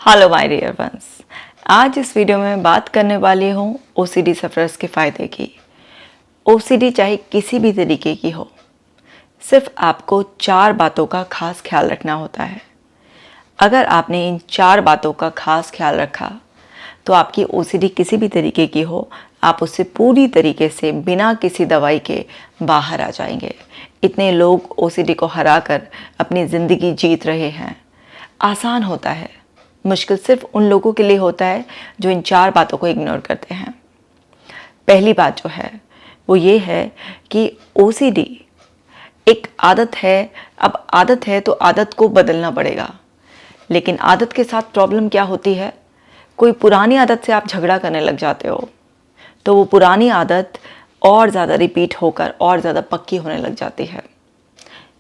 Hello my dear ones. आज इस video में मैं बात करने वाली हूँ ओसीडी सफ़रर्स के फ़ायदे की। ओसीडी चाहे किसी भी तरीके की हो, सिर्फ आपको 4 बातों का खास ख्याल रखना होता है। अगर आपने इन 4 बातों का खास ख्याल रखा तो आपकी ओसीडी किसी भी तरीके की हो, आप उससे पूरी तरीके से बिना किसी दवाई के बाहर आ जाएंगे। इतने लोग ओसीडी को हराकर अपनी ज़िंदगी जीत रहे हैं। आसान होता है, मुश्किल सिर्फ उन लोगों के लिए होता है जो इन 4 बातों को इग्नोर करते हैं। पहली बात जो है वो ये है कि ओसीडी एक आदत है। अब आदत है तो आदत को बदलना पड़ेगा, लेकिन आदत के साथ प्रॉब्लम क्या होती है, कोई पुरानी आदत से आप झगड़ा करने लग जाते हो तो वो पुरानी आदत और ज़्यादा रिपीट होकर और ज़्यादा पक्की होने लग जाती है।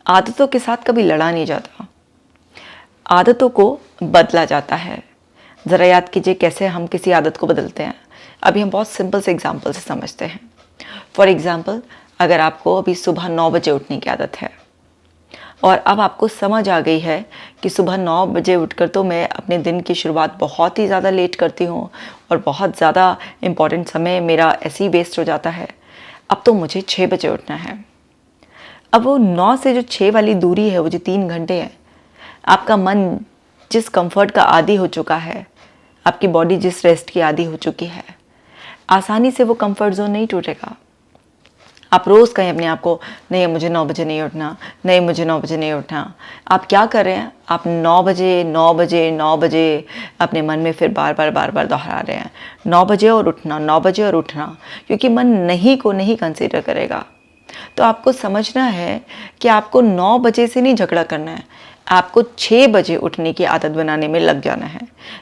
आदतों के साथ कभी लड़ा नहीं जाता, आदतों को बदला जाता है। ज़रा याद कीजिए कैसे हम किसी आदत को बदलते हैं। अभी हम बहुत सिंपल से एग्जांपल से समझते हैं। फॉर एग्जांपल, अगर आपको अभी सुबह 9 बजे उठने की आदत है और अब आपको समझ आ गई है कि सुबह 9 बजे उठकर तो मैं अपने दिन की शुरुआत बहुत ही ज़्यादा लेट करती हूँ और बहुत ज़्यादा इम्पॉर्टेंट समय मेरा ऐसे ही वेस्ट हो जाता है, अब तो मुझे 6 बजे उठना है। अब वो 9 से जो 6 वाली दूरी है, वो जो 3 घंटे है, आपका मन जिस कंफर्ट का आदी हो चुका है, आपकी बॉडी जिस रेस्ट की आदी हो चुकी है, आसानी से वो कंफर्ट जोन नहीं टूटेगा। आप रोज़ कहें अपने आप को, नहीं मुझे 9 बजे नहीं उठना, नहीं मुझे 9 बजे नहीं उठना। आप क्या कर रहे हैं, आप 9 बजे 9 बजे 9 बजे अपने मन में फिर बार बार दोहरा रहे हैं, 9 बजे और उठना, 9 बजे और उठना, क्योंकि मन नहीं को नहीं कंसीडर करेगा। तो आपको समझना है कि आपको 9 बजे से नहीं झगड़ा करना है, आपको 6 बजे उठने की आदत बनाने में लग जाना है।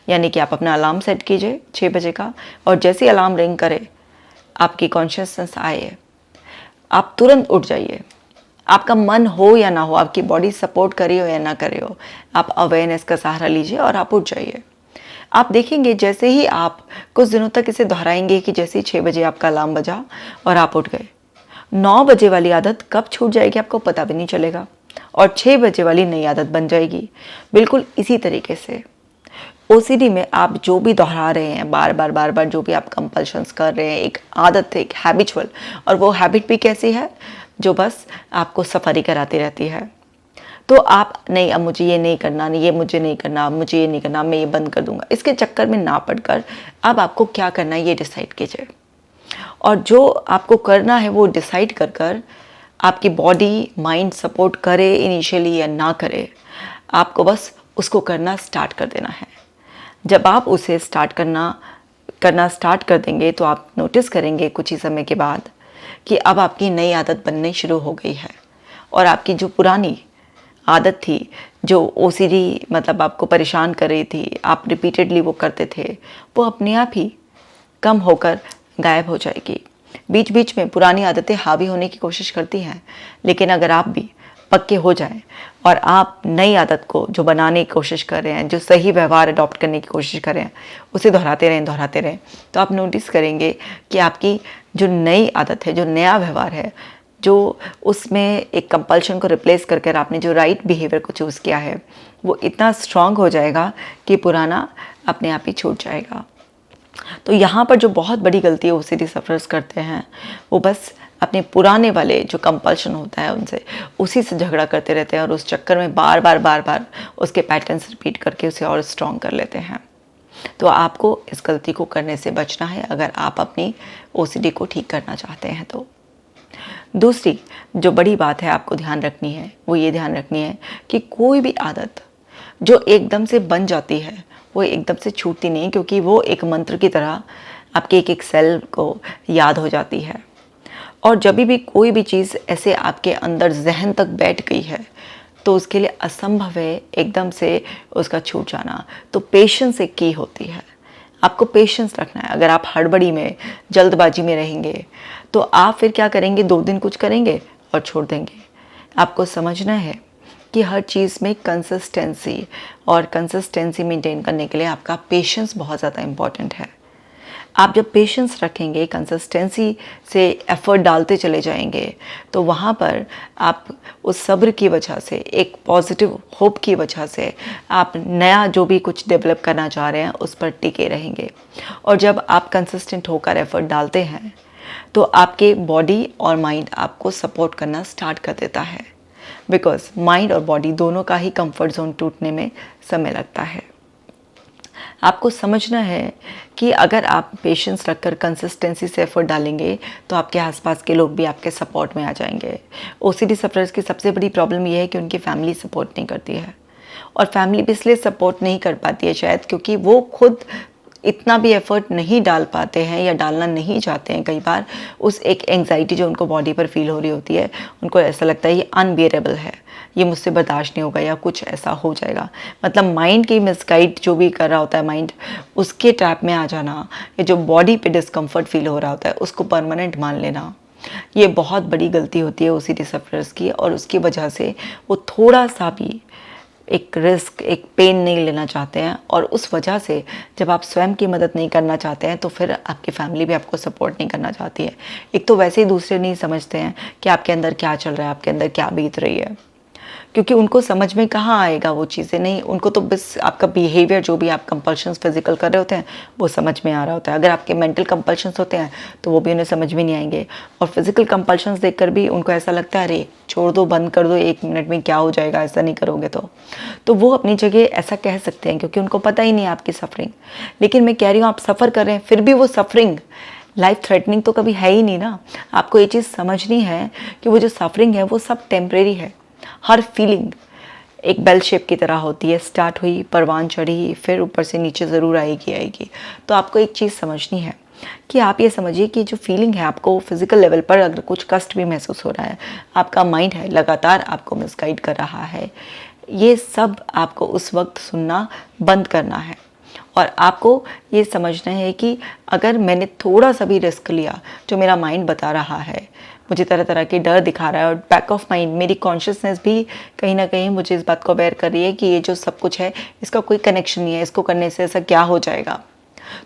यानी कि आप अपना अलार्म सेट कीजिए 6 बजे का, और जैसे ही अलार्म रिंग करे, आपकी कॉन्शियसनेस आए, आप तुरंत उठ जाइए। आपका मन हो या ना हो, आपकी बॉडी सपोर्ट करे हो या ना करे हो, आप अवेयरनेस का सहारा लीजिए और आप उठ जाइए। आप देखेंगे जैसे ही आप कुछ दिनों तक इसे दोहराएंगे कि जैसे ही 6 बजे आपका अलार्म बजा और आप उठ गए, 9 बजे वाली आदत कब छूट जाएगी आपको पता भी नहीं चलेगा और 6 बजे वाली नई आदत बन जाएगी। बिल्कुल इसी तरीके से ओसीडी में आप जो भी दोहरा रहे हैं, बार बार जो भी आप कंपल्शंस कर रहे हैं, एक आदत है, एक हैबिचुअल, और वो हैबिट भी कैसी है जो बस आपको सफारी कराती रहती है। तो आप नहीं, अब मुझे ये नहीं करना, नहीं ये मुझे नहीं करना, अब मुझे ये नहीं करना, मैं ये बंद कर दूंगा, इसके चक्कर में ना पड़कर अब आपको क्या करना है ये डिसाइड कीजिए। और जो आपको करना है वो डिसाइड कर कर, आपकी बॉडी माइंड सपोर्ट करे इनिशियली या ना करे, आपको बस उसको करना स्टार्ट कर देना है। जब आप उसे करना स्टार्ट कर देंगे तो आप नोटिस करेंगे कुछ ही समय के बाद कि अब आपकी नई आदत बननी शुरू हो गई है, और आपकी जो पुरानी आदत थी, जो ओसीडी मतलब आपको परेशान कर रही थी, आप रिपीटेडली वो करते थे, वो अपने आप ही कम होकर गायब हो जाएगी। बीच बीच में पुरानी आदतें हावी होने की कोशिश करती हैं, लेकिन अगर आप भी पक्के हो जाएं और आप नई आदत को जो बनाने की कोशिश कर रहे हैं, जो सही व्यवहार अडॉप्ट करने की कोशिश कर रहे हैं, उसे दोहराते रहें, तो आप नोटिस करेंगे कि आपकी जो नई आदत है, जो नया व्यवहार है, जो उसमें एक कंपल्शन को रिप्लेस कर आपने जो राइट बिहेवियर को चूज़ किया है, वो इतना स्ट्रांग हो जाएगा कि पुराना अपने आप ही छूट जाएगा। तो यहाँ पर जो बहुत बड़ी गलती ओसीडी सफ़रर्स करते हैं, वो बस अपने पुराने वाले जो कंपल्शन होता है उनसे, उसी से झगड़ा करते रहते हैं और उस चक्कर में बार बार उसके पैटर्न्स रिपीट करके उसे और स्ट्रॉन्ग कर लेते हैं। तो आपको इस गलती को करने से बचना है अगर आप अपनी ओसीडी को ठीक करना चाहते हैं। तो दूसरी जो बड़ी बात है आपको ध्यान रखनी है, वो ये ध्यान रखनी है कि कोई भी आदत जो एकदम से बन जाती है वो एकदम से छूटती नहीं, क्योंकि वो एक मंत्र की तरह आपके एक एक सेल को याद हो जाती है। और जब भी कोई भी चीज़ ऐसे आपके अंदर जहन तक बैठ गई है तो उसके लिए असंभव है एकदम से उसका छूट जाना। तो पेशेंस एक की होती है, आपको पेशेंस रखना है। अगर आप हड़बड़ी में, जल्दबाजी में रहेंगे तो आप फिर क्या करेंगे, 2 दिन कुछ करेंगे और छोड़ देंगे। आपको समझना है कि हर चीज़ में कंसिस्टेंसी, और कंसिस्टेंसी मेंटेन करने के लिए आपका पेशेंस बहुत ज़्यादा इम्पॉर्टेंट है। आप जब पेशेंस रखेंगे, कंसिस्टेंसी से एफर्ट डालते चले जाएंगे, तो वहाँ पर आप उस सब्र की वजह से, एक पॉजिटिव होप की वजह से आप नया जो भी कुछ डेवलप करना चाह रहे हैं उस पर टिके रहेंगे। और जब आप कंसिस्टेंट होकर एफर्ट डालते हैं तो आपके बॉडी और माइंड आपको सपोर्ट करना स्टार्ट कर देता है, बिकॉज माइंड और बॉडी दोनों का ही कंफर्ट जोन टूटने में समय लगता है। आपको समझना है कि अगर आप पेशेंस रखकर कंसिस्टेंसी से एफर्ट डालेंगे तो आपके आसपास के लोग भी आपके सपोर्ट में आ जाएंगे। ओसीडी सफरर्स की सबसे बड़ी प्रॉब्लम यह है कि उनकी फैमिली सपोर्ट नहीं करती है, और फैमिली भी इसलिए सपोर्ट नहीं कर पाती है शायद क्योंकि वो खुद इतना भी एफर्ट नहीं डाल पाते हैं या डालना नहीं चाहते हैं। कई बार उस एक एंग्जाइटी जो उनको बॉडी पर फील हो रही होती है, उनको ऐसा लगता है ये अनबियरेबल है, ये मुझसे बर्दाश्त नहीं होगा या कुछ ऐसा हो जाएगा। मतलब माइंड की मिसगाइड जो भी कर रहा होता है माइंड, उसके ट्रैप में आ जाना, या जो बॉडी पे डिस्कम्फर्ट फील हो रहा होता है उसको परमानेंट मान लेना, ये बहुत बड़ी गलती होती है ओसीडी सफरर्स की। और उसकी वजह से वो थोड़ा सा भी एक रिस्क, एक पेन नहीं लेना चाहते हैं, और उस वजह से जब आप स्वयं की मदद नहीं करना चाहते हैं तो फिर आपकी फैमिली भी आपको सपोर्ट नहीं करना चाहती है। एक तो वैसे ही दूसरे नहीं समझते हैं कि आपके अंदर क्या चल रहा है, आपके अंदर क्या बीत रही है, क्योंकि उनको समझ में कहाँ आएगा वो चीज़ें। नहीं, उनको तो बस आपका बिहेवियर, जो भी आप कंपल्शंस फिजिकल कर रहे होते हैं वो समझ में आ रहा होता है। अगर आपके मेंटल कंपल्शंस होते हैं तो वो भी उन्हें समझ में नहीं आएंगे, और फिजिकल कंपल्शंस देखकर भी उनको ऐसा लगता है अरे छोड़ दो, बंद कर दो, 1 मिनट में क्या हो जाएगा ऐसा नहीं करोगे तो वो अपनी जगह ऐसा कह सकते हैं क्योंकि उनको पता ही नहीं है आपकी सफरिंग। लेकिन मैं कह रही हूँ आप सफ़र कर रहे हैं फिर भी वो सफरिंग लाइफ थ्रेटनिंग तो कभी है ही नहीं ना। आपको ये चीज़ समझनी है कि वो जो सफरिंग है वो सब टेम्परेरी है। हर फीलिंग एक बेल शेप की तरह होती है, स्टार्ट हुई, परवान चढ़ी, फिर ऊपर से नीचे ज़रूर आएगी। तो आपको एक चीज़ समझनी है कि आप ये समझिए कि जो फीलिंग है, आपको फिजिकल लेवल पर अगर कुछ कष्ट भी महसूस हो रहा है, आपका माइंड है लगातार आपको मिसगाइड कर रहा है, ये सब आपको उस वक्त सुनना बंद करना है। और आपको ये समझना है कि अगर मैंने थोड़ा सा भी रिस्क लिया, जो मेरा माइंड बता रहा है, मुझे तरह तरह के डर दिखा रहा है, और बैक ऑफ माइंड मेरी कॉन्शियसनेस भी कहीं ना कहीं मुझे इस बात को अवेयर कर रही है कि ये जो सब कुछ है इसका कोई कनेक्शन नहीं है, इसको करने से ऐसा क्या हो जाएगा।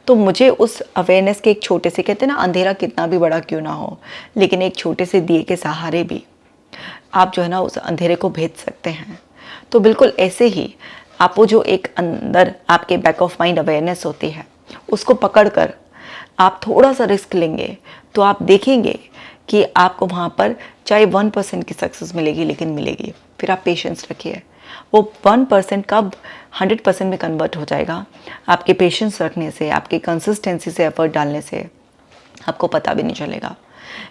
तो मुझे उस अवेयरनेस के एक छोटे से, कहते हैं ना अंधेरा कितना भी बड़ा क्यों ना हो, लेकिन एक छोटे से दिए के सहारे भी आप जो है ना उस अंधेरे को भेज सकते हैं। तो बिल्कुल ऐसे ही आप वो जो एक अंदर आपके बैक ऑफ माइंड अवेयरनेस होती है उसको पकड़कर आप थोड़ा सा रिस्क लेंगे तो आप देखेंगे कि आपको वहाँ पर चाहे 1% की सक्सेस मिलेगी, लेकिन मिलेगी। फिर आप पेशेंस रखिए, वो 1% कब 100% में कन्वर्ट हो जाएगा आपके पेशेंस रखने से, आपके कंसिस्टेंसी से एफर्ट डालने से आपको पता भी नहीं चलेगा।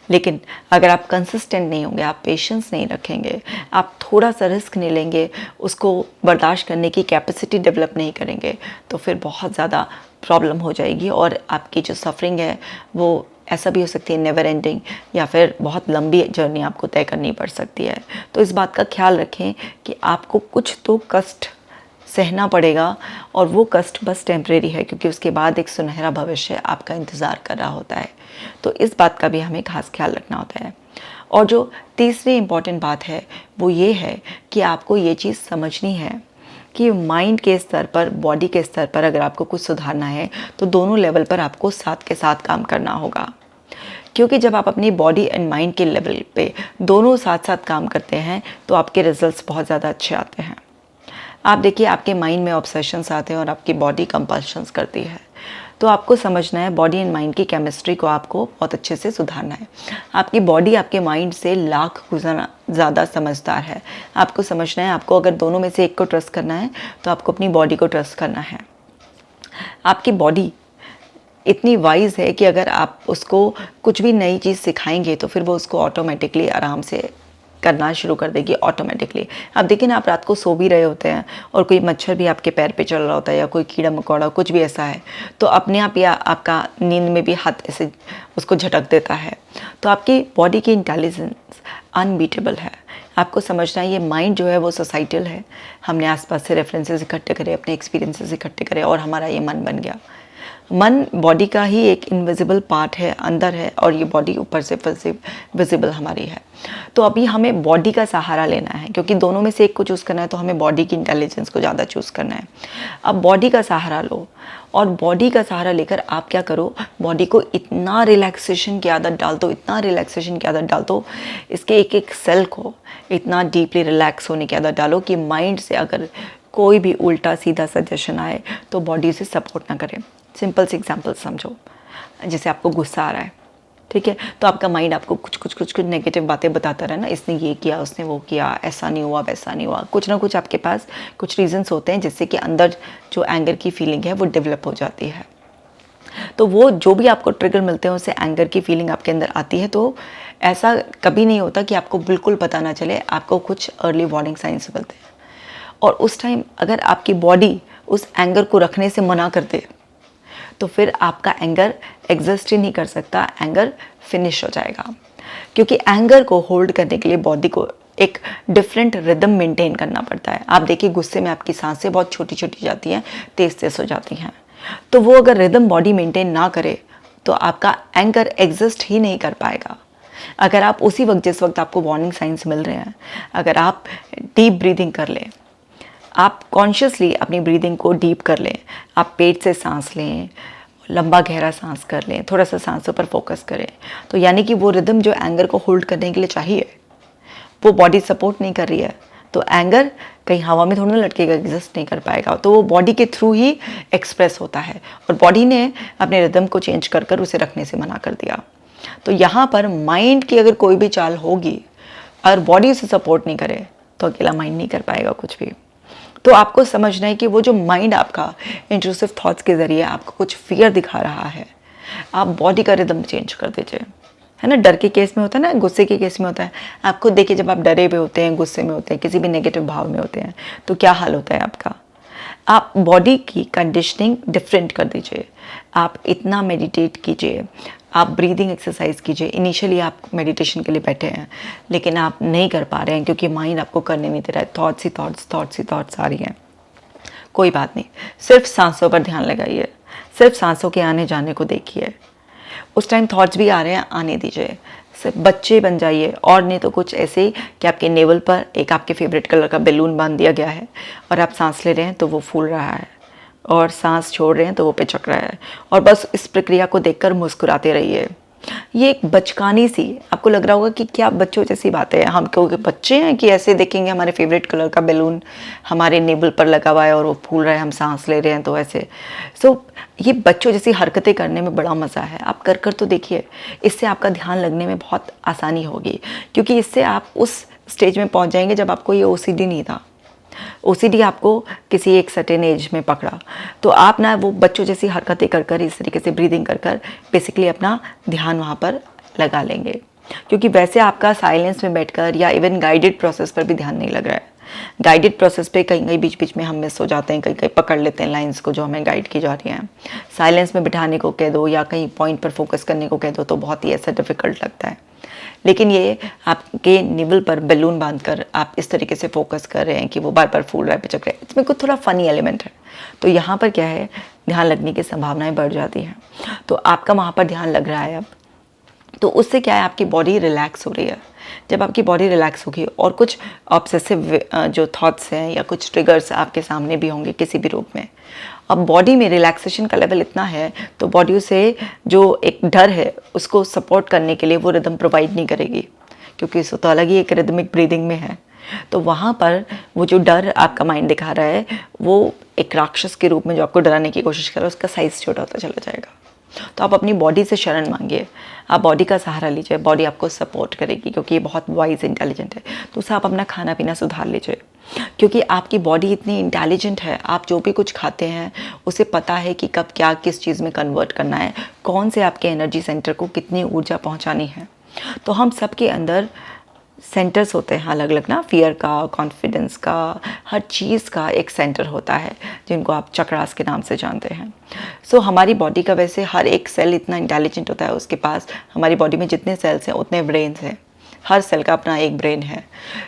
लेकिन अगर आप कंसिस्टेंट नहीं होंगे, आप पेशेंस नहीं रखेंगे, आप थोड़ा सा रिस्क नहीं लेंगे, उसको बर्दाश्त करने की कैपेसिटी डेवलप नहीं करेंगे, तो फिर बहुत ज़्यादा प्रॉब्लम हो जाएगी, और आपकी जो सफरिंग है वो ऐसा भी हो सकती है नेवर एंडिंग, या फिर बहुत लंबी जर्नी आपको तय करनी पड़ सकती है। तो इस बात का ख्याल रखें कि आपको कुछ तो कष्ट सहना पड़ेगा, और वो कष्ट बस टेम्परेरी है, क्योंकि उसके बाद एक सुनहरा भविष्य आपका इंतज़ार कर रहा होता है। तो इस बात का भी हमें खास ख्याल रखना होता है। और जो तीसरी इम्पॉर्टेंट बात है वो ये है कि आपको ये चीज़ समझनी है कि माइंड के स्तर पर, बॉडी के स्तर पर अगर आपको कुछ सुधारना है तो दोनों लेवल पर आपको साथ के साथ काम करना होगा। क्योंकि जब आप अपनी बॉडी एंड माइंड के लेवल पे दोनों साथ साथ काम करते हैं तो आपके रिजल्ट्स बहुत ज़्यादा अच्छे आते हैं। आप देखिए, आपके माइंड में ऑब्सेशंस आते हैं और आपकी बॉडी कंपल्शंस करती है। तो आपको समझना है बॉडी एंड माइंड की केमिस्ट्री को आपको बहुत अच्छे से सुधारना है। आपकी बॉडी आपके माइंड से लाख गुना ज़्यादा समझदार है। आपको समझना है, आपको अगर दोनों में से एक को ट्रस्ट करना है तो आपको अपनी बॉडी को ट्रस्ट करना है। आपकी बॉडी इतनी वाइज है कि अगर आप उसको कुछ भी नई चीज़ सिखाएंगे तो फिर वो उसको ऑटोमेटिकली आराम से करना शुरू कर देगी ऑटोमेटिकली। आप देखिए ना, आप रात को सो भी रहे होते हैं और कोई मच्छर भी आपके पैर पे चल रहा होता है, या कोई कीड़ा मकोड़ा कुछ भी ऐसा है, तो अपने आप या आपका नींद में भी हाथ ऐसे उसको झटक देता है। तो आपकी बॉडी की इंटेलिजेंस अनबीटेबल है। आपको समझना है ये माइंड जो है वो सोसाइटल है। हमने आसपास से रेफरेंसेस इकट्ठे करे, अपने एक्सपीरियंसेस इकट्ठे करे और हमारा ये मन बन गया। मन बॉडी का ही एक इनविजिबल पार्ट है, अंदर है, और ये बॉडी ऊपर से विजिबल हमारी है। तो अभी हमें बॉडी का सहारा लेना है, क्योंकि दोनों में से एक को चूज़ करना है तो हमें बॉडी की इंटेलिजेंस को ज़्यादा चूज़ करना है। अब बॉडी का सहारा लो, और बॉडी का सहारा लेकर आप क्या करो, बॉडी को इतना रिलैक्सेशन की आदत डाल दो, इतना रिलैक्सेशन की आदत डाल दो, इसके एक एक सेल को इतना डीपली रिलैक्स होने की आदत डालो कि माइंड से अगर कोई भी उल्टा सीधा सजेशन आए तो बॉडी उसे सपोर्ट ना करे। सिंपल सी एग्जांपल समझो, जैसे आपको गुस्सा आ रहा है, ठीक है, तो आपका माइंड आपको कुछ नेगेटिव बातें बताता रहे ना, इसने ये किया, उसने वो किया, ऐसा नहीं हुआ, वैसा नहीं हुआ, कुछ ना कुछ आपके पास कुछ रीजंस होते हैं जिससे कि अंदर जो एंगर की फीलिंग है वो डेवलप हो जाती है। तो वो जो भी आपको ट्रिगर मिलते हैं उससे एंगर की फीलिंग आपके अंदर आती है। तो ऐसा कभी नहीं होता कि आपको बिल्कुल पता ना चले, आपको कुछ अर्ली वार्निंग साइंस मिलते हैं, और उस टाइम अगर आपकी बॉडी उस एंगर को रखने से मना कर दे तो फिर आपका एंगर एग्जिस्ट ही नहीं कर सकता, एंगर फिनिश हो जाएगा। क्योंकि एंगर को होल्ड करने के लिए बॉडी को एक डिफरेंट रिदम मेंटेन करना पड़ता है। आप देखिए गुस्से में आपकी सांसें बहुत छोटी छोटी जाती हैं, तेज तेज हो जाती हैं, तो वो अगर रिदम बॉडी मेंटेन ना करे तो आपका एंगर एग्जिस्ट ही नहीं कर पाएगा। अगर आप उसी वक्त, जिस वक्त आपको वार्निंग साइंस मिल रहे हैं, अगर आप डीप ब्रीदिंग कर लें, आप कॉन्शियसली अपनी ब्रीदिंग को डीप कर लें, आप पेट से सांस लें, लंबा गहरा सांस कर लें, थोड़ा सा सांसों पर फोकस करें, तो यानी कि वो रिदम जो एंगर को होल्ड करने के लिए चाहिए वो बॉडी सपोर्ट नहीं कर रही है, तो एंगर कहीं हवा में थोड़ा ना लटकेगा, एग्जिस्ट नहीं कर पाएगा। तो वो बॉडी के थ्रू ही एक्सप्रेस होता है, और बॉडी ने अपने रिदम को चेंज कर कर उसे रखने से मना कर दिया। तो यहाँ पर माइंड की अगर कोई भी चाल होगी और बॉडी उसे सपोर्ट नहीं करे तो अकेला माइंड नहीं कर पाएगा कुछ भी। तो आपको समझना है कि वो जो माइंड आपका इंट्रूसिव थॉट्स के ज़रिए आपको कुछ फियर दिखा रहा है, आप बॉडी का रिदम चेंज कर दीजिए, है ना। डर के केस में होता है ना, गुस्से के केस में होता है। आप खुद देखिए, जब आप डरे हुए होते हैं, गुस्से में होते हैं, किसी भी नेगेटिव भाव में होते हैं, तो क्या हाल होता है आपका। आप बॉडी की कंडीशनिंग डिफरेंट कर दीजिए, आप इतना मेडिटेट कीजिए, आप ब्रीदिंग एक्सरसाइज कीजिए। इनिशियली आप मेडिटेशन के लिए बैठे हैं लेकिन आप नहीं कर पा रहे हैं क्योंकि माइंड आपको करने नहीं दे रहा है, थॉट्स ही थॉट्स आ रही हैं। कोई बात नहीं, सिर्फ सांसों पर ध्यान लगाइए, सिर्फ सांसों के आने जाने को देखिए। उस टाइम थॉट्स भी आ रहे हैं, आने दीजिए, सिर्फ बच्चे बन जाइए, और नहीं तो कुछ ऐसे कि आपके नेवल पर एक आपके फेवरेट कलर का बैलून बांध दिया गया है और आप सांस ले रहे हैं तो वो फूल रहा है, और सांस छोड़ रहे हैं तो वो पिचक रहा है, और बस इस प्रक्रिया को देखकर मुस्कुराते रहिए। ये एक बचकानी सी, आपको लग रहा होगा कि क्या बच्चों जैसी बात है, हम क्योंकि बच्चे हैं कि ऐसे देखेंगे हमारे फेवरेट कलर का बैलून हमारे नेबल पर लगा हुआ है और वो फूल रहा है, हम सांस ले रहे हैं तो ऐसे। ये बच्चों जैसी हरकतें करने में बड़ा मज़ा है, आप कर कर तो देखिए। इससे आपका ध्यान लगने में बहुत आसानी होगी, क्योंकि इससे आप उस स्टेज में पहुंच जाएंगे जब आपको ये ओसीडी नहीं था। ओसीडी आपको किसी एक सर्टेन एज में पकड़ा, तो आप ना वो बच्चों जैसी हरकतें कर कर, इस तरीके से ब्रीदिंग कर कर बेसिकली अपना ध्यान वहाँ पर लगा लेंगे, क्योंकि वैसे आपका साइलेंस में बैठकर या इवन गाइडेड प्रोसेस पर भी ध्यान नहीं लग रहा है। गाइडेड प्रोसेस पे कहीं कहीं बीच बीच में हम मिस हो जाते हैं, कहीं कहीं पकड़ लेते हैं लाइंस को जो हमें गाइड की जा रही हैं। साइलेंस में बिठाने को कह दो या कहीं पॉइंट पर फोकस करने को कह दो तो बहुत ही ऐसा डिफ़िकल्ट लगता है, लेकिन ये आपके निवल पर बैलून बांधकर आप इस तरीके से फोकस कर रहे हैं कि वो बार बार फूल रहा है, पिचक रहा है, इसमें कुछ थोड़ा फनी एलिमेंट है, तो यहाँ पर क्या है, ध्यान लगने की संभावनाएं बढ़ जाती हैं। तो आपका वहाँ पर ध्यान लग रहा है अब, तो उससे क्या है, आपकी बॉडी रिलैक्स हो रही है। जब आपकी बॉडी रिलैक्स होगी और कुछ ऑब्सेसिव जो थॉट्स हैं या कुछ ट्रिगर्स आपके सामने भी होंगे किसी भी रूप में, अब बॉडी में रिलैक्सेशन का लेवल इतना है तो बॉडी से जो एक डर है उसको सपोर्ट करने के लिए वो रिदम प्रोवाइड नहीं करेगी, क्योंकि इसको तो अलग ही एक रिदमिक ब्रीदिंग में है। तो वहाँ पर वो जो डर आपका माइंड दिखा रहा है वो एक राक्षस के रूप में जो आपको डराने की कोशिश कर रहा है, उसका साइज़ छोटा होता चला जाएगा। तो आप अपनी बॉडी से शरण मांगिए, आप बॉडी का सहारा लीजिए, बॉडी आपको सपोर्ट करेगी क्योंकि ये बहुत वाइज इंटेलिजेंट है। तो उससे आप अपना खाना पीना सुधार लीजिए, क्योंकि आपकी बॉडी इतनी इंटेलिजेंट है, आप जो भी कुछ खाते हैं उसे पता है कि कब क्या किस चीज़ में कन्वर्ट करना है, कौन से आपके एनर्जी सेंटर को कितनी ऊर्जा पहुंचानी है। तो हम सबके अंदर सेंटर्स होते हैं अलग अलग ना, फियर का, कॉन्फिडेंस का, हर चीज़ का एक सेंटर होता है जिनको आप चक्रास के नाम से जानते हैं। सो हमारी बॉडी का वैसे हर एक सेल इतना इंटेलिजेंट होता है, उसके पास हमारी बॉडी में जितने सेल्स हैं उतने ब्रेन्स हैं। हर सेल का अपना एक ब्रेन है।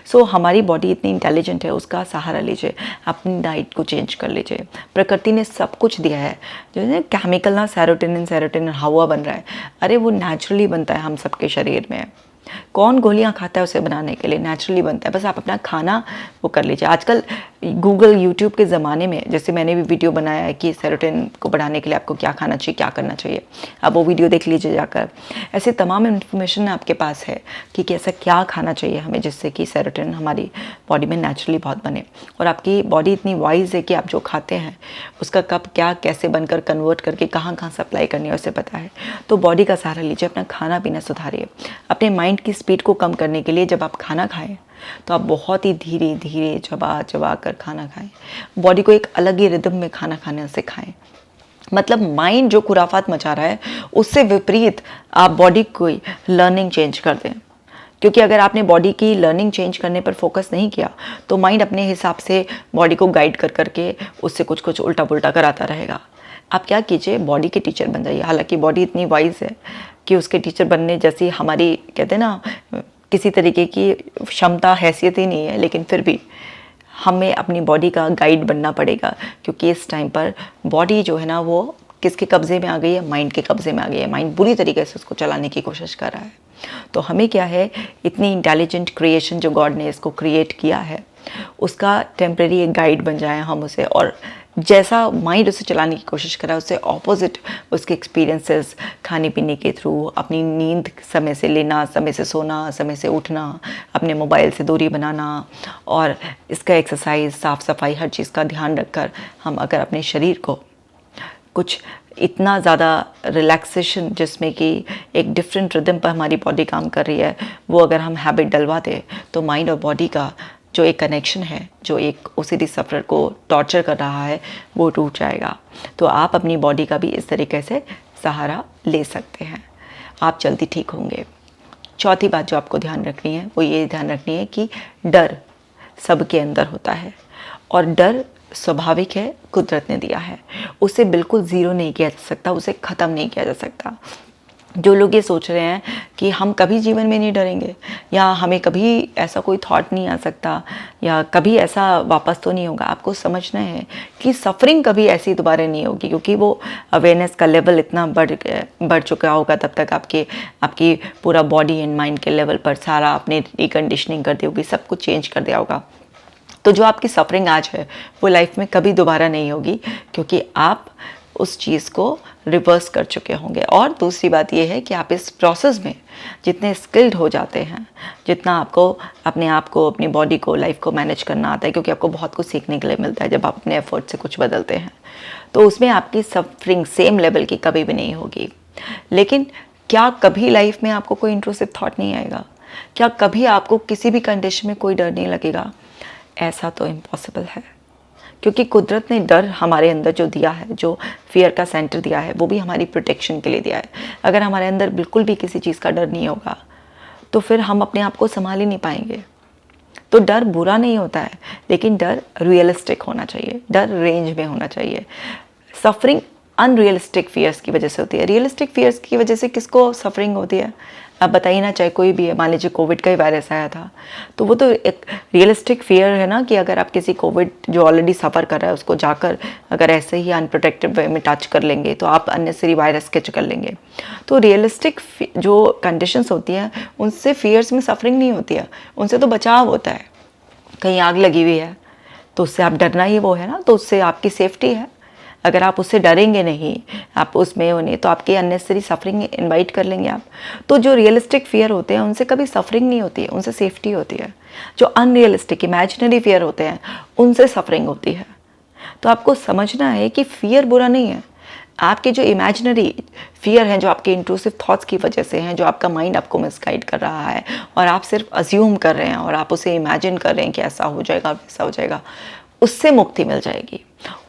सो हमारी बॉडी इतनी इंटेलिजेंट है, उसका सहारा लीजिए, अपनी डाइट को चेंज कर लीजिए। प्रकृति ने सब कुछ दिया है, जो है केमिकल ना, सेरोटोनिन हवा बन रहा है, अरे वो नेचुरली बनता है हम सबके शरीर में। कौन गोलियां खाता है उसे बनाने के लिए? नेचुरली बनता है, बस आप अपना खाना वो कर लीजिए। आजकल गूगल यूट्यूब के ज़माने में, जैसे मैंने भी वीडियो बनाया है कि सेरोटोनिन को बढ़ाने के लिए आपको क्या खाना चाहिए, क्या करना चाहिए, आप वो वीडियो देख लीजिए जाकर। ऐसे तमाम इन्फॉर्मेशन आपके पास है कि कैसा क्या खाना चाहिए हमें, जिससे कि सेरोटोनिन हमारी बॉडी में नेचुरली बहुत बने। और आपकी बॉडी इतनी वाइज है कि आप जो खाते हैं उसका कब क्या कैसे बनकर कन्वर्ट करके कहाँ कहाँ सप्लाई करनी है उसे पता है। तो बॉडी का सहारा लीजिए, अपना खाना पीना सुधारिए। अपने माइंड की स्पीड को कम करने के लिए जब आप खाना खाएं तो आप बहुत ही धीरे धीरे चबा कर खाना खाएं। बॉडी को एक अलग ही रिदम में खाना खाने से खाएं। मतलब माइंड जो खुराफात मचा रहा है उससे विपरीत आप बॉडी को लर्निंग चेंज कर दें। क्योंकि अगर आपने बॉडी की लर्निंग चेंज करने पर फोकस नहीं किया तो माइंड अपने हिसाब से बॉडी को गाइड कर करके उससे कुछ कुछ उल्टा पुल्टा कराता रहेगा। आप क्या कीजिए, बॉडी के टीचर बन जाइए। हालांकि बॉडी इतनी वाइज है कि उसके टीचर बनने जैसी हमारी, कहते हैं ना, किसी तरीके की क्षमता हैसियत ही नहीं है, लेकिन फिर भी हमें अपनी बॉडी का गाइड बनना पड़ेगा। क्योंकि इस टाइम पर बॉडी जो है ना वो किसके कब्जे में आ गई है? माइंड के कब्जे में आ गई है। माइंड बुरी तरीके से उसको चलाने की कोशिश कर रहा है। तो हमें क्या है, इतनी इंटेलिजेंट क्रिएशन जो गॉड ने इसको क्रिएट किया है उसका टेम्प्रेरी एक गाइड बन जाए हम उसे, और जैसा माइंड उसे चलाने की कोशिश करा उससे ऑपोजिट उसके एक्सपीरियंसेस खाने पीने के थ्रू, अपनी नींद समय से लेना, समय से सोना, समय से उठना, अपने मोबाइल से दूरी बनाना, और इसका एक्सरसाइज, साफ़ सफाई, हर चीज़ का ध्यान रखकर हम अगर अपने शरीर को कुछ इतना ज़्यादा रिलैक्सेशन, जिसमें कि एक डिफरेंट रिदम पर हमारी बॉडी काम कर रही है, वो अगर हम हैबिट डलवा दें तो माइंड और बॉडी का जो एक कनेक्शन है, जो एक ओसीडी सफ़रर को टॉर्चर कर रहा है, वो टूट जाएगा। तो आप अपनी बॉडी का भी इस तरीके से सहारा ले सकते हैं, आप जल्दी ठीक होंगे। चौथी बात जो आपको ध्यान रखनी है वो ये ध्यान रखनी है कि डर सबके अंदर होता है, और डर स्वाभाविक है, कुदरत ने दिया है, उसे बिल्कुल ज़ीरो नहीं किया जा सकता, उसे ख़त्म नहीं किया जा सकता। जो लोग ये सोच रहे हैं कि हम कभी जीवन में नहीं डरेंगे, या हमें कभी ऐसा कोई थॉट नहीं आ सकता, या कभी ऐसा वापस तो नहीं होगा, आपको समझना है कि सफ़रिंग कभी ऐसी दोबारा नहीं होगी। क्योंकि वो अवेयरनेस का लेवल इतना बढ़ चुका होगा, तब तक आपकी पूरा बॉडी एंड माइंड के लेवल पर सारा आपने रिकंडीशनिंग कर दी होगी, सब कुछ चेंज कर दिया होगा। तो जो आपकी सफ़रिंग आज है वो लाइफ में कभी दोबारा नहीं होगी, क्योंकि आप उस चीज़ को रिवर्स कर चुके होंगे। और दूसरी बात यह है कि आप इस प्रोसेस में जितने स्किल्ड हो जाते हैं, जितना आपको अपने आप को, अपनी बॉडी को, लाइफ को मैनेज करना आता है, क्योंकि आपको बहुत कुछ सीखने के लिए मिलता है जब आप अपने एफर्ट से कुछ बदलते हैं, तो उसमें आपकी सफरिंग सेम लेवल की कभी भी नहीं होगी। लेकिन क्या कभी लाइफ में आपको कोई इंट्रूसिव थॉट नहीं आएगा? क्या कभी आपको किसी भी कंडीशन में कोई डर नहीं लगेगा? ऐसा तो इम्पॉसिबल है, क्योंकि कुदरत ने डर हमारे अंदर जो दिया है, जो फियर का सेंटर दिया है, वो भी हमारी प्रोटेक्शन के लिए दिया है। अगर हमारे अंदर बिल्कुल भी किसी चीज़ का डर नहीं होगा तो फिर हम अपने आप को संभाल ही नहीं पाएंगे। तो डर बुरा नहीं होता है, लेकिन डर रियलिस्टिक होना चाहिए, डर रेंज में होना चाहिए। सफरिंग अनरियलिस्टिक फियर्स की वजह से होती है। रियलिस्टिक फियर्स की वजह से किसको सफरिंग होती है? आप बताइए ना, चाहे कोई भी है। मान लीजिए कोविड का ही वायरस आया था, तो वो तो एक रियलिस्टिक फियर है ना, कि अगर आप किसी कोविड जो ऑलरेडी सफ़र कर रहा है उसको जाकर अगर ऐसे ही अनप्रोटेक्टेड वे में टच कर लेंगे तो आप अननेसेसरी वायरस कैच कर लेंगे। तो रियलिस्टिक जो कंडीशंस होती हैं उनसे फियर्स में सफरिंग नहीं होती है, उनसे तो बचाव होता है। कहीं आग लगी हुई है तो उससे आप डरना ही वो है ना, तो उससे आपकी सेफ्टी है। अगर आप उससे डरेंगे नहीं, आप उसमें उन्हें, तो आपकी अननेसेसरी सफरिंग इनवाइट कर लेंगे आप। तो जो रियलिस्टिक फियर होते हैं उनसे कभी सफरिंग नहीं होती है, उनसे सेफ्टी होती है। जो अनरियलिस्टिक इमेजिनरी फियर होते हैं उनसे सफरिंग होती है। तो आपको समझना है कि फियर बुरा नहीं है। आपके जो इमेजिनरी फियर हैं, जो आपके इंट्रूसिव थॉट्स की वजह से हैं, जो आपका माइंड आपको मिसगाइड कर रहा है और आप सिर्फ अज्यूम कर रहे हैं और आप उसे इमेजिन कर रहे हैं कि ऐसा हो जाएगा, वैसा हो जाएगा, उससे मुक्ति मिल जाएगी।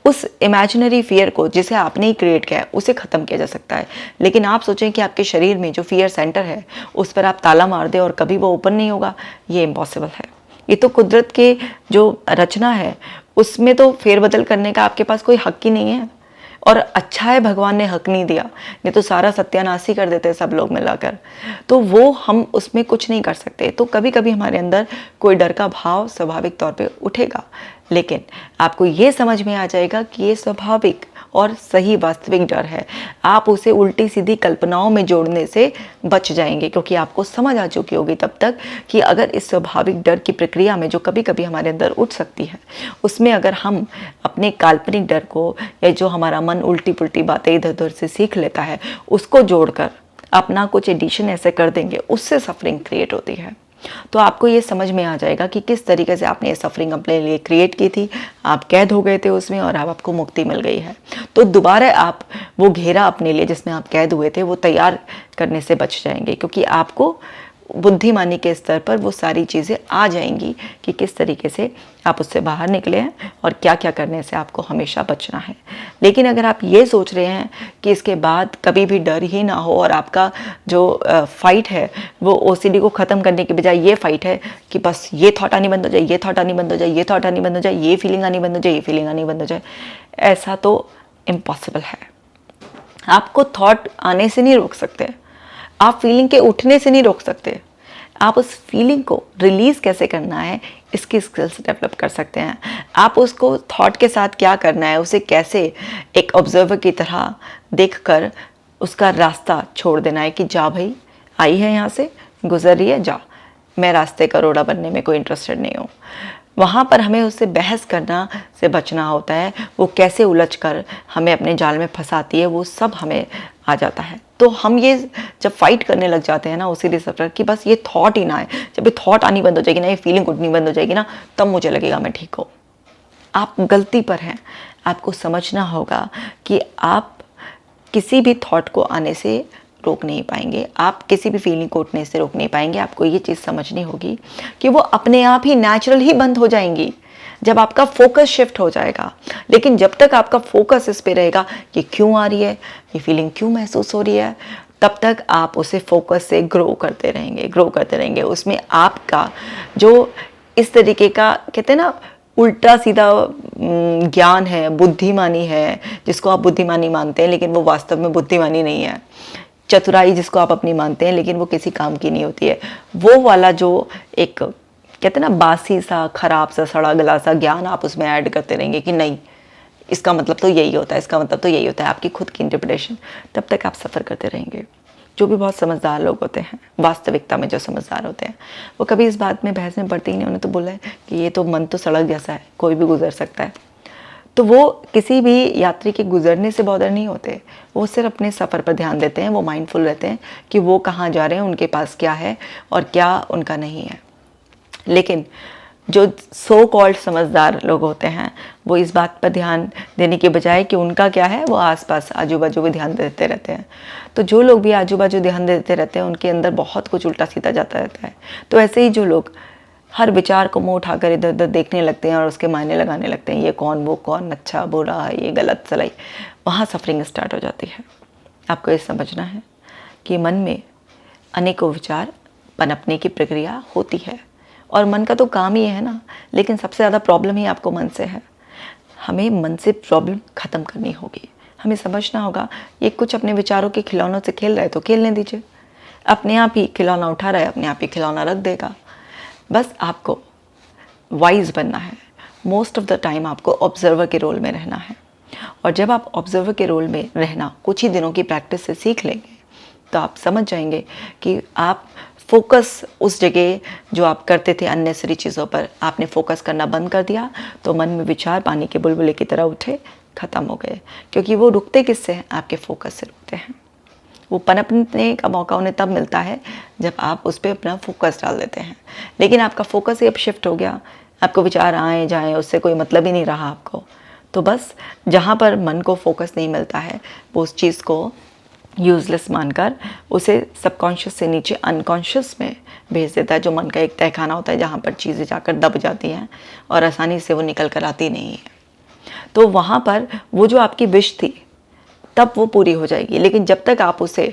उस इमेजिनरी फियर को जिसे आपने ही क्रिएट किया है उसे ख़त्म किया जा सकता है। लेकिन आप सोचें कि आपके शरीर में जो फियर सेंटर है उस पर आप ताला मार दें और कभी वो ओपन नहीं होगा, ये इम्पॉसिबल है। ये तो कुदरत के जो रचना है उसमें तो फेरबदल करने का आपके पास कोई हक ही नहीं है। और अच्छा है भगवान ने हक नहीं दिया, नहीं तो सारा सत्यानाश ही कर देते सब लोग मिलाकर। तो वो हम उसमें कुछ नहीं कर सकते। तो कभी कभी हमारे अंदर कोई डर का भाव स्वाभाविक तौर पे उठेगा, लेकिन आपको ये समझ में आ जाएगा कि ये स्वाभाविक और सही वास्तविक डर है। आप उसे उल्टी सीधी कल्पनाओं में जोड़ने से बच जाएंगे, क्योंकि आपको समझ आ चुकी होगी तब तक कि अगर इस स्वाभाविक डर की प्रक्रिया में जो कभी कभी हमारे अंदर उठ सकती है, उसमें अगर हम अपने काल्पनिक डर को, या जो हमारा मन उल्टी पुल्टी बातें इधर उधर से सीख लेता है, उसको जोड़कर अपना कुछ एडिशन ऐसे कर देंगे, उससे सफरिंग क्रिएट होती है। तो आपको ये समझ में आ जाएगा कि किस तरीके से आपने ये सफरिंग अपने लिए क्रिएट की थी, आप कैद हो गए थे उसमें और अब आपको मुक्ति मिल गई है। तो दोबारा आप वो घेरा अपने लिए जिसमें आप कैद हुए थे वो तैयार करने से बच जाएंगे, क्योंकि आपको बुद्धिमानी के स्तर पर वो सारी चीज़ें आ जाएंगी कि किस तरीके से आप उससे बाहर निकले हैं और क्या क्या करने से आपको हमेशा बचना है। लेकिन अगर आप ये सोच रहे हैं कि इसके बाद कभी भी डर ही ना हो और आपका जो फाइट है वो ओसीडी को ख़त्म करने के बजाय ये फाइट है कि बस ये थॉट आनी बंद हो जाए, ये थॉट आनी बंद हो जाए, ये थॉट आनी बंद हो जाए, ये फीलिंग आनी बंद हो जाए, ये फीलिंग आनी बंद हो जाए, ऐसा तो इम्पॉसिबल है। आपको थॉट आने से नहीं रोक सकते, आप फीलिंग के उठने से नहीं रोक सकते। आप उस फीलिंग को रिलीज़ कैसे करना है इसकी स्किल्स डेवलप कर सकते हैं। आप उसको थॉट के साथ क्या करना है, उसे कैसे एक ऑब्जर्वर की तरह देखकर उसका रास्ता छोड़ देना है कि जा भाई, आई है यहाँ से, गुजर रही है, जा, मैं रास्ते का रोड़ा बनने में कोई इंटरेस्टेड नहीं हूँ। वहाँ पर हमें उससे बहस करना से बचना होता है। वो कैसे उलझकर हमें अपने जाल में फंसाती है वो सब हमें आ जाता है। तो हम ये जब फाइट करने लग जाते हैं ना ओसीडी सफर कि बस ये थॉट ही ना आए, जब ये थॉट आनी बंद हो जाएगी ना, ये फीलिंग उठनी बंद हो जाएगी ना, तब मुझे लगेगा मैं ठीक हूँ। आप गलती पर हैं। आपको समझना होगा कि आप किसी भी थॉट को आने से रोक नहीं पाएंगे, आप किसी भी फीलिंग को उठने से रोक नहीं पाएंगे। आपको ये चीज़ समझनी होगी कि वो अपने आप ही नेचुरल ही बंद हो जाएंगी जब आपका फोकस शिफ्ट हो जाएगा। लेकिन जब तक आपका फोकस इस पे रहेगा कि क्यों आ रही है, ये फीलिंग क्यों महसूस हो रही है, तब तक आप उसे फोकस से ग्रो करते रहेंगे। उसमें आपका जो इस तरीके का कहते हैं ना उल्टा सीधा ज्ञान है, बुद्धिमानी है, जिसको आप बुद्धिमानी मानते हैं लेकिन वो वास्तव में बुद्धिमानी नहीं है, चतुराई जिसको आप अपनी मानते हैं लेकिन वो किसी काम की नहीं होती है, वो वाला जो एक कहते हैं ना बासी सा, खराब सा, सड़ा गला सा ज्ञान आप उसमें ऐड करते रहेंगे कि नहीं इसका मतलब तो यही होता है, इसका मतलब तो यही होता है, आपकी खुद की इंटरप्रिटेशन, तब तक आप सफ़र करते रहेंगे। जो भी बहुत समझदार लोग होते हैं, वास्तविकता में जो समझदार होते हैं, वो कभी इस बात में बहस में पड़ते ही नहीं। उन्हें तो बोला है कि ये तो मन तो सड़क जैसा है, कोई भी गुजर सकता है। तो वो किसी भी यात्री के गुजरने से बॉदर नहीं होते, वो सिर्फ अपने सफ़र पर ध्यान देते हैं। वो माइंडफुल रहते हैं कि वो कहाँ जा रहे हैं, उनके पास क्या है और क्या उनका नहीं है। लेकिन जो सो कॉल्ड समझदार लोग होते हैं वो इस बात पर ध्यान देने के बजाय कि उनका क्या है, वो आसपास आजू बाजू भी ध्यान देते रहते हैं। तो जो लोग भी आजू बाजू ध्यान देते रहते हैं उनके अंदर बहुत कुछ उल्टा सीधा जाता रहता है। तो ऐसे ही जो लोग हर विचार को मुँह उठाकर इधर उधर देखने लगते हैं और उसके मायने लगाने लगते हैं, ये कौन, वो कौन, अच्छा बुरा है, ये गलत सलाई, वहाँ सफरिंग स्टार्ट हो जाती है। आपको ये समझना है कि मन में अनेकों विचार पनपने की प्रक्रिया होती है और मन का तो काम ही है ना। लेकिन सबसे ज़्यादा प्रॉब्लम ही आपको मन से है। हमें मन से प्रॉब्लम ख़त्म करनी होगी। हमें समझना होगा ये कुछ अपने विचारों के खिलौनों से खेल रहा है तो खेलने दीजिए, अपने आप ही खिलौना उठा रहा है, अपने आप ही खिलौना रख देगा। बस आपको वाइज बनना है। मोस्ट ऑफ द टाइम आपको ऑब्जर्वर के रोल में रहना है, और जब आप ऑब्जर्वर के रोल में रहना कुछ ही दिनों की प्रैक्टिस से सीख लेंगे तो आप समझ जाएंगे कि आप फोकस उस जगह जो आप करते थे अननेसरी चीज़ों पर, आपने फोकस करना बंद कर दिया तो मन में विचार पानी के बुलबुले की तरह उठे, ख़त्म हो गए। क्योंकि वो रुकते किससे हैं? आपके फोकस से रुकते हैं। वो पनपने का मौका उन्हें तब मिलता है जब आप उस पर अपना फोकस डाल देते हैं। लेकिन आपका फोकस ही अब शिफ्ट हो गया, आपको विचार आए जाएँ उससे कोई मतलब ही नहीं रहा आपको। तो बस जहाँ पर मन को फोकस नहीं मिलता है वो उस चीज़ को यूज़लेस मानकर उसे सबकॉन्शियस से नीचे अनकॉन्शियस में भेज देता है, जो मन का एक तहखाना होता है जहाँ पर चीज़ें जाकर दब जाती हैं और आसानी से वो निकल कर आती नहीं है। तो वहाँ पर वो जो आपकी विश थी तब वो पूरी हो जाएगी। लेकिन जब तक आप उसे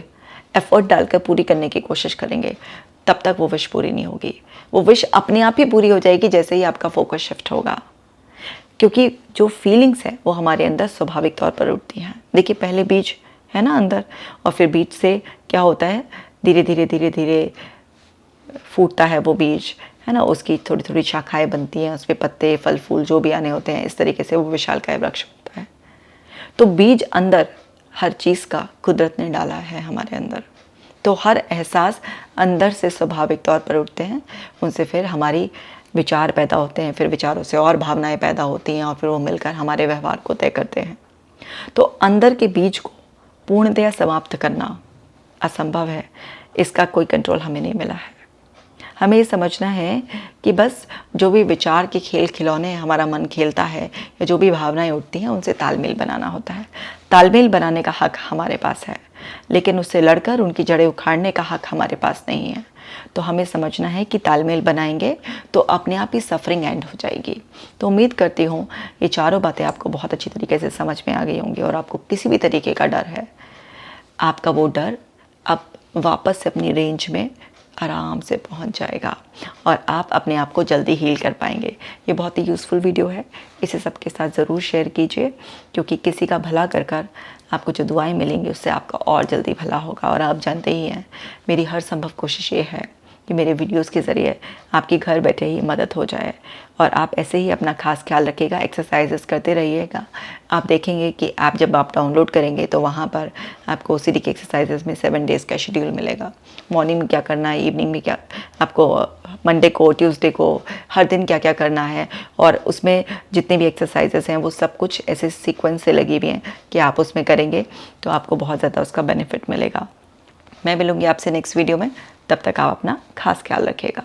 एफर्ट डालकर पूरी करने की कोशिश करेंगे तब तक वो विश पूरी नहीं होगी। वो विश अपने आप ही पूरी हो जाएगी जैसे ही आपका फोकस शिफ्ट होगा। क्योंकि जो फीलिंग्स है वो हमारे अंदर स्वाभाविक तौर पर उठती हैं। देखिए पहले बीज है ना अंदर, और फिर बीज से क्या होता है, धीरे धीरे धीरे धीरे फूटता है वो बीज, है ना, उसकी थोड़ी थोड़ी शाखाएं बनती हैं, उस पर पत्ते फल फूल जो भी आने होते हैं, इस तरीके से वो विशालकाय वृक्ष होता है। तो बीज अंदर हर चीज़ का कुदरत ने डाला है हमारे अंदर, तो हर एहसास अंदर से स्वाभाविक तौर पर उठते हैं, उनसे फिर हमारी विचार पैदा होते हैं, फिर विचारों से और भावनाएं पैदा होती हैं, और फिर वो मिलकर हमारे व्यवहार को तय करते हैं। तो अंदर के बीज को पूर्णतया समाप्त करना असंभव है, इसका कोई कंट्रोल हमें नहीं मिला है। हमें ये समझना है कि बस जो भी विचार के खेल खिलौने हमारा मन खेलता है, या जो भी भावनाएं उठती हैं, उनसे तालमेल बनाना होता है। तालमेल बनाने का हक हमारे पास है, लेकिन उससे लड़कर उनकी जड़ें उखाड़ने का हक हमारे पास नहीं है। तो हमें समझना है कि तालमेल बनाएंगे तो अपने आप ही सफरिंग एंड हो जाएगी। तो उम्मीद करती हूँ ये चारों बातें आपको बहुत अच्छी तरीके से समझ में आ गई होंगी, और आपको किसी भी तरीके का डर है, आपका वो डर अब वापस से अपनी रेंज में आराम से पहुंच जाएगा, और आप अपने आप को जल्दी हील कर पाएंगे। ये बहुत ही यूज़फुल वीडियो है, इसे सबके साथ ज़रूर शेयर कीजिए, क्योंकि किसी का भला कर कर आपको जो दुआएं मिलेंगी उससे आपका और जल्दी भला होगा। और आप जानते ही हैं मेरी हर संभव कोशिश ये है कि मेरे वीडियोस के ज़रिए आपकी घर बैठे ही मदद हो जाए, और आप ऐसे ही अपना खास ख्याल रखिएगा, एक्सरसाइजेस करते रहिएगा। आप देखेंगे कि ऐप जब आप डाउनलोड करेंगे तो वहाँ पर आपको ओसीडी के एक्सरसाइजेस में 7 डेज़ का शेड्यूल मिलेगा। मॉर्निंग में क्या करना है, इवनिंग में क्या, आपको मंडे को ट्यूसडे को हर दिन क्या क्या करना है, और उसमें जितने भी एक्सरसाइजेस हैं वो सब कुछ ऐसे सीक्वेंस से लगी हुई हैं कि आप उसमें करेंगे तो आपको बहुत ज़्यादा उसका बेनिफिट मिलेगा। मैं मिलूँगी आपसे नेक्स्ट वीडियो में, तब तक आप अपना खास ख्याल रखिएगा।